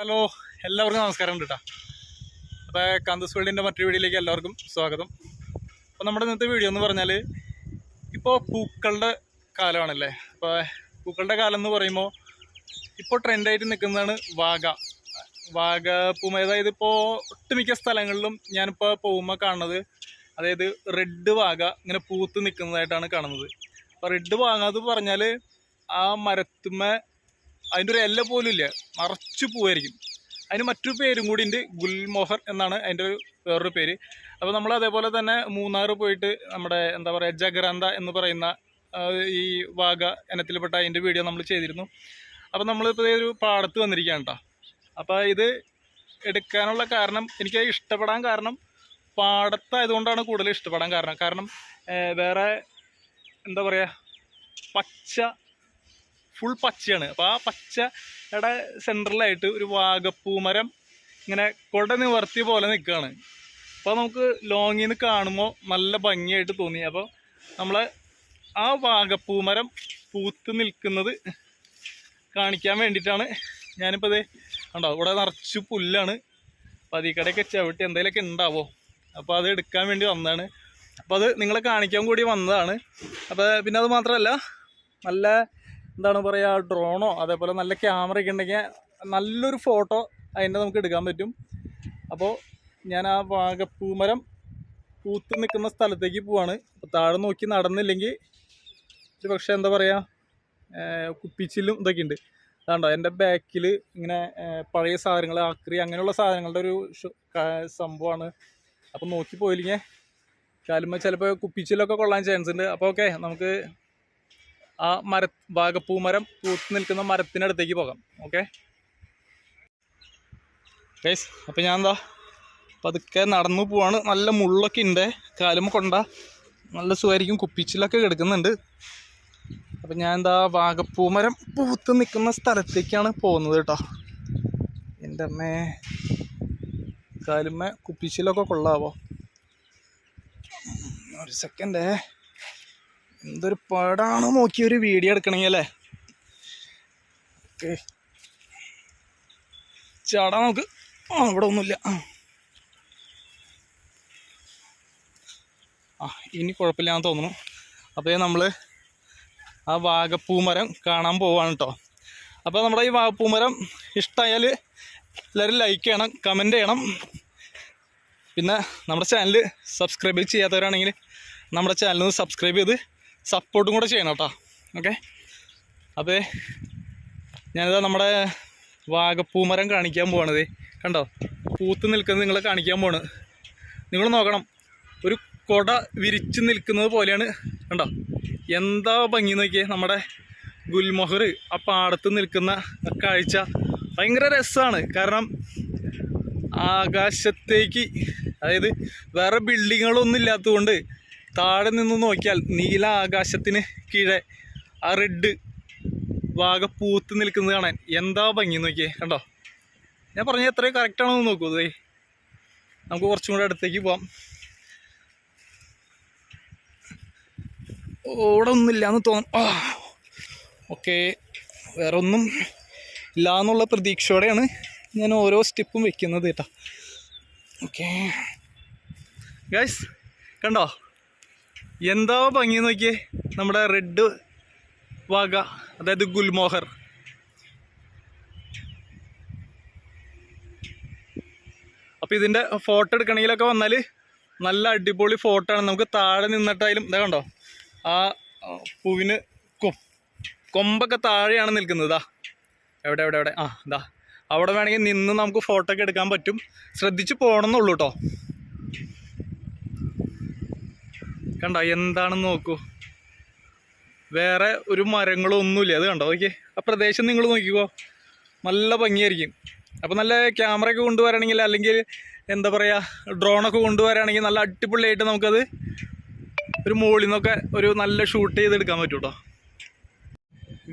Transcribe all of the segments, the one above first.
Hello, എല്ലാവർക്കും നമസ്കാരം കേട്ടോ. അപ്പോൾ കാന്തസ് വേൾഡിൻ്റെ മറ്റൊരു വീഡിയോയിലേക്ക് എല്ലാവർക്കും സ്വാഗതം. അപ്പോൾ നമ്മുടെ ഇന്നത്തെ വീഡിയോ എന്ന് പറഞ്ഞാൽ ഇപ്പോൾ പൂക്കളുടെ കാലമാണല്ലേ. അപ്പോൾ പൂക്കളുടെ കാലം എന്ന് പറയുമ്പോൾ ഇപ്പോൾ ട്രെൻഡായിട്ട് നിൽക്കുന്നതാണ് വാഗ പൂമ. അതായത് ഇപ്പോൾ ഒട്ടുമിക്ക സ്ഥലങ്ങളിലും ഞാനിപ്പോൾ പോകുമ്പോൾ കാണുന്നത് അതായത് റെഡ് വാഗ ഇങ്ങനെ പൂത്ത് നിൽക്കുന്നതായിട്ടാണ് കാണുന്നത്. അപ്പോൾ റെഡ് വാഗ എന്ന് പറഞ്ഞാൽ ആ മരത്തുമ്മ അതിൻ്റെ ഒരു എല്ല പോലും ഇല്ല, നിറച്ച് പൂവായിരിക്കും. അതിന് മറ്റൊരു പേരും കൂടി ഉണ്ട്, ഗുൽമോഹർ എന്നാണ് അതിൻ്റെ വേറൊരു പേര്. അപ്പോൾ നമ്മൾ അതേപോലെ തന്നെ മൂന്നാർ പോയിട്ട് നമ്മുടെ എന്താ പറയുക ജഗറാന്ത എന്ന് പറയുന്ന ഈ വാഗ ഇനത്തിൽപ്പെട്ട അതിൻ്റെ വീഡിയോ നമ്മൾ ചെയ്തിരുന്നു. അപ്പോൾ നമ്മളിപ്പോൾ ഒരു പാടത്ത് വന്നിരിക്കുകയാണ് കേട്ടോ. അപ്പോൾ ഇത് എടുക്കാനുള്ള കാരണം, എനിക്ക് ഇഷ്ടപ്പെടാൻ കാരണം പാടത്തായതുകൊണ്ടാണ് കൂടുതൽ ഇഷ്ടപ്പെടാൻ കാരണം വേറെ എന്താ പറയുക ഫുൾ പച്ചയാണ്. അപ്പോൾ ആ പച്ചയുടെ സെൻട്രലായിട്ട് ഒരു വാഗപ്പൂമരം ഇങ്ങനെ കൊട നിവർത്തിയ പോലെ നിൽക്കുകയാണ്. അപ്പോൾ നമുക്ക് ലോങ്ങിൽ നിന്ന് കാണുമ്പോൾ നല്ല ഭംഗിയായിട്ട് തോന്നി. അപ്പോൾ നമ്മൾ ആ വാഗപ്പൂമരം പൂത്ത് നിൽക്കുന്നത് കാണിക്കാൻ വേണ്ടിയിട്ടാണ് ഞാനിപ്പോൾ ഇത് കണ്ടോ, ഇവിടെ നിറച്ച് പുല്ലാണ്. അപ്പോൾ അതിക്കടയൊക്കെ ചവിട്ടി എന്തെങ്കിലുമൊക്കെ ഉണ്ടാവോ, അപ്പോൾ അത് എടുക്കാൻ വേണ്ടി വന്നതാണ്. അപ്പോൾ അത് നിങ്ങളെ കാണിക്കാൻ കൂടി വന്നതാണ്. അപ്പോൾ പിന്നെ അത് മാത്രമല്ല, നല്ല എന്താണ് പറയുക, ഡ്രോണോ അതേപോലെ നല്ല ക്യാമറയൊക്കെ ഉണ്ടെങ്കിൽ നല്ലൊരു ഫോട്ടോ അതിൻ്റെ നമുക്ക് എടുക്കാൻ പറ്റും. അപ്പോൾ ഞാൻ ആ വാഗപ്പൂമരം പൂത്ത് നിൽക്കുന്ന സ്ഥലത്തേക്ക് പോവാണ്. അപ്പോൾ താഴെ നോക്കി നടന്നില്ലെങ്കിൽ ഒരു പക്ഷേ എന്താ പറയുക കുപ്പിച്ചില്ലും ഇതൊക്കെ ഉണ്ട്. അതുകൊണ്ടോ എൻ്റെ ബാക്കിൽ ഇങ്ങനെ പഴയ സാധനങ്ങൾ, ആക്രി അങ്ങനെയുള്ള സാധനങ്ങളുടെ ഒരു സംഭവമാണ്. അപ്പോൾ നോക്കി പോയില്ലെങ്കിൽ കാലുമ്പോൾ ചിലപ്പോൾ കുപ്പിച്ചിലൊക്കെ കൊള്ളാൻ ചാൻസ് ഉണ്ട്. അപ്പോൾ ഓക്കെ, നമുക്ക് ആ വാഗപ്പൂമരം പൂത്ത് നിൽക്കുന്ന മരത്തിനടുത്തേക്ക് പോകാം. ഓക്കെ ഗൈസ്, അപ്പോൾ ഞാൻ എന്താ പതുക്കെ നടന്നു പോവാണ്. നല്ല മുള്ളൊക്കെ ഉണ്ട്, കാലുമ്പോൾ കൊണ്ട നല്ല സുഖമായിരിക്കും. കുപ്പിച്ചിലൊക്കെ കിടക്കുന്നുണ്ട്. അപ്പം ഞാൻ എന്താ വാഗപ്പൂമരം പൂത്ത് നിൽക്കുന്ന സ്ഥലത്തേക്കാണ് പോകുന്നത് കേട്ടോ. എൻ്റെ അമ്മേ, കാലുമ്മ കുപ്പിച്ചിലൊക്കെ കൊള്ളാവോ? ഒരു സെക്കൻഡേ, എന്തൊരു പാടാണ് നോക്കി ഒരു വീഡിയോ എടുക്കണമെങ്കിൽ അല്ലേ. ഓക്കെ, ചാടാൻ നമുക്ക്. ഇവിടെ ഒന്നുമില്ല. ഇനി കുഴപ്പമില്ലാന്ന് തോന്നുന്നു. അപ്പോൾ നമ്മൾ ആ വാഗപ്പൂമരം കാണാൻ പോവാണ് കേട്ടോ. അപ്പോൾ നമ്മുടെ ഈ വാഗപ്പൂമരം ഇഷ്ടമായാൽ എല്ലാവരും ലൈക്ക് ചെയ്യണം, കമൻറ്റ് ചെയ്യണം. പിന്നെ നമ്മുടെ ചാനൽ സബ്സ്ക്രൈബ് ചെയ്യാത്തവരാണെങ്കിൽ നമ്മുടെ ചാനൽ സബ്സ്ക്രൈബ് ചെയ്ത് സപ്പോർട്ടും കൂടെ ചെയ്യണം കേട്ടോ. ഓക്കെ, അപ്പോൾ ഞാനിതാ നമ്മുടെ വാഗപ്പൂമരം കാണിക്കാൻ പോവാണത്. കണ്ടോ, പൂത്ത് നിൽക്കുന്നത് നിങ്ങളെ കാണിക്കാൻ പോവാണ്. നിങ്ങൾ നോക്കണം, ഒരു കൊട വിരിച്ച് നിൽക്കുന്നത് പോലെയാണ്. കണ്ടോ, എന്താ ഭംഗി നോക്കിയേ. നമ്മുടെ ഗുൽമോഹർ ആ പാടത്ത് നിൽക്കുന്ന കാഴ്ച ഭയങ്കര രസമാണ്. കാരണം ആകാശത്തേക്ക്, അതായത് വേറെ ബിൽഡിങ്ങുകളൊന്നും ഇല്ലാത്തതുകൊണ്ട് താഴെ നിന്ന് നോക്കിയാൽ നീല ആകാശത്തിന് കീഴെ ആ റെഡ് വാഗ പൂത്ത് നിൽക്കുന്നത് കാണാൻ എന്താ ഭംഗി നോക്കിയേ. കണ്ടോ, ഞാൻ പറഞ്ഞത് എത്രയും കറക്റ്റാണോ എന്ന് നോക്കൂ. അതേ, നമുക്ക് കുറച്ചും കൂടെ അടുത്തേക്ക് പോവാം. ഇവിടെ ഒന്നും ഇല്ലയെന്ന് തോന്നുന്നു. ഓക്കെ, വേറെ ഒന്നും ഇല്ല എന്നുള്ള പ്രതീക്ഷയോടെയാണ് ഞാൻ ഓരോ സ്റ്റെപ്പും വെക്കുന്നത് കേട്ടോ. ഓക്കെ ഗൈസ്, കണ്ടോ എന്താ ഭംഗി നോക്കിയേ. നമ്മുടെ റെഡ് വാഗ, അതായത് ഗുൽമോഹർ. അപ്പോൾ ഇതിൻ്റെ ഫോട്ടോ എടുക്കണമെങ്കിലൊക്കെ വന്നാൽ നല്ല അടിപൊളി ഫോട്ടോ ആണ്. നമുക്ക് താഴെ നിന്നിട്ടായാലും ഇതാ കണ്ടോ, ആ പൂവിന് കൊമ്പൊക്കെ താഴെയാണ് നിൽക്കുന്നത്. എവിടെ എവിടെ എവിടെ ഇതാ അവിടെ വേണമെങ്കിൽ നിന്ന് നമുക്ക് ഫോട്ടോ ഒക്കെ എടുക്കാൻ പറ്റും. ശ്രദ്ധിച്ച് പോകണമെന്നുള്ളൂ കേട്ടോ. കണ്ടോ എന്താണെന്ന് നോക്കൂ, വേറെ ഒരു മരങ്ങളും ഒന്നുമില്ല. അത് കണ്ടോ നോക്കിയേ, ആ പ്രദേശം നിങ്ങൾ നോക്കിക്കോ, നല്ല ഭംഗിയായിരിക്കും. അപ്പോൾ നല്ല ക്യാമറയൊക്കെ കൊണ്ടുവരാണെങ്കിൽ, അല്ലെങ്കിൽ എന്താ പറയുക ഡ്രോണൊക്കെ കൊണ്ടുവരാണെങ്കിൽ നല്ല അടിപൊളിയായിട്ട് നമുക്കത് ഒരു മുകളിൽ നിന്നൊക്കെ ഒരു നല്ല ഷൂട്ട് ചെയ്തെടുക്കാൻ പറ്റും കേട്ടോ.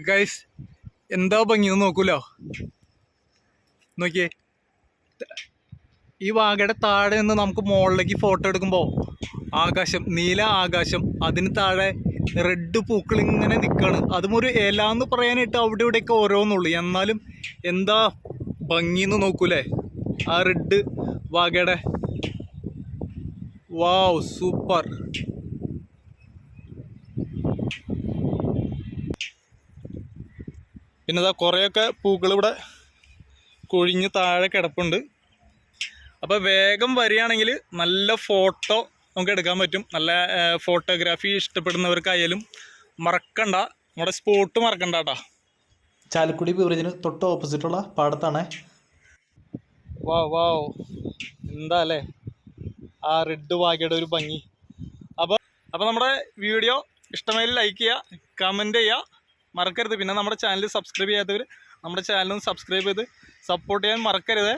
ഗൈസ്, എന്താ ഭംഗിയെന്ന് നോക്കൂലോ. നോക്കിയേ, ഈ വാഗയുടെ താഴെ നിന്ന് നമുക്ക് മുകളിലേക്ക് ഫോട്ടോ എടുക്കുമ്പോൾ ആകാശം, നീല ആകാശം, അതിന് താഴെ റെഡ് പൂക്കൾ ഇങ്ങനെ നിൽക്കുകയാണ്. അതും ഒരു ഇല എന്ന് പറയാനായിട്ട് അവിടെ ഇവിടെയൊക്കെ ഓരോന്നുള്ളൂ. എന്നാലും എന്താ ഭംഗിന്ന് നോക്കൂലേ ആ റെഡ് വാഗയുടെ. വാവ്, സൂപ്പർ. പിന്നെ ഇതാ കുറേയൊക്കെ പൂക്കൾ ഇവിടെ കൊഴിഞ്ഞ് താഴെ കിടപ്പുണ്ട്. അപ്പോൾ വേഗം വരികയാണെങ്കിൽ നല്ല ഫോട്ടോ നമുക്ക് എടുക്കാൻ പറ്റും. നല്ല ഫോട്ടോഗ്രാഫി ഇഷ്ടപ്പെടുന്നവർക്കായാലും മറക്കണ്ട, നമ്മുടെ സ്പോട്ട് മറക്കണ്ട കേട്ടോ. ചാലക്കുടി ബീവറേജിന് തൊട്ട് ഓപ്പോസിറ്റുള്ള പാടത്താണ്. വാവ്, എന്താ അല്ലേ ആ റെഡ് വാഗയുടെ ഒരു ഭംഗി. അപ്പോൾ നമ്മുടെ വീഡിയോ ഇഷ്ടമായി ലൈക്ക് ചെയ്യുക, കമൻറ്റ് ചെയ്യുക മറക്കരുത്. പിന്നെ നമ്മുടെ ചാനൽ സബ്സ്ക്രൈബ് ചെയ്യാത്തവർ നമ്മുടെ ചാനലും സബ്സ്ക്രൈബ് ചെയ്ത് സപ്പോർട്ട് ചെയ്യാൻ മറക്കരുത്.